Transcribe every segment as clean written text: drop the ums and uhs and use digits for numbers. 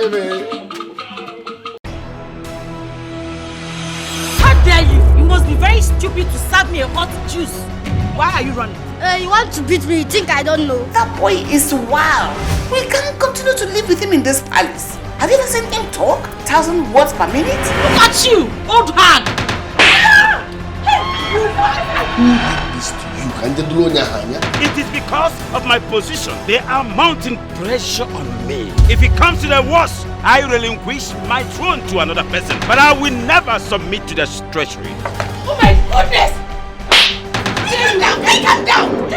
How dare you? You must be very stupid to serve me a hot juice. Why are you running? You want to beat me? You think I don't know? That boy is wild. We can't continue to live with him in this palace. Have you ever seen him talk? 1,000 words per minute? Look at you, old hag! Who did this to you? It is because of my position. They are mounting pressure on me. If it comes to the worst, I relinquish my throne to another person. But I will never submit to the treachery. Oh my goodness! Get him down! Get him down!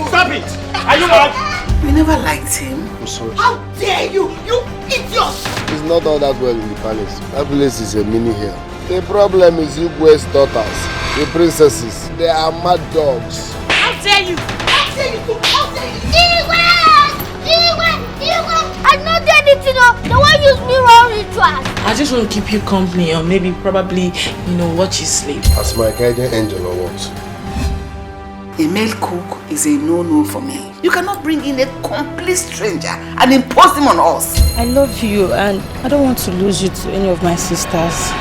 Stop it! Are you mad? We never liked him. I'm sorry. How dare you! You idiot! It's not all that well in the palace. That place is a mini hell. The problem is Igwe's daughters, the princesses. They are mad dogs. How dare you! How dare you! How dare you! Igwe! I don't do anything. They won't use me wrong rituals. I just want to keep you company, or maybe probably, watch you sleep. As my guardian angel or what? A male cook is a no-no for me. You cannot bring in a complete stranger and impose him on us. I love you and I don't want to lose you to any of my sisters.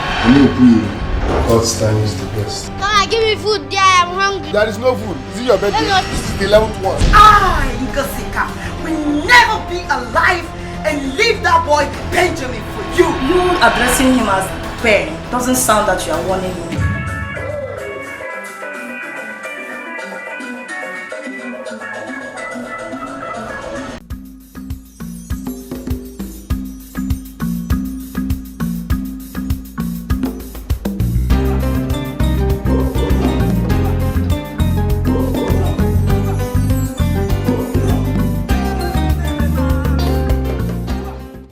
God's time is the best. Come on, give me food there. I'm hungry. There is no food. Is it your birthday? No. This is the 11th one. Ngosika will never be alive and leave that boy Benjamin for you. You addressing him as Ben doesn't sound that you are warning him.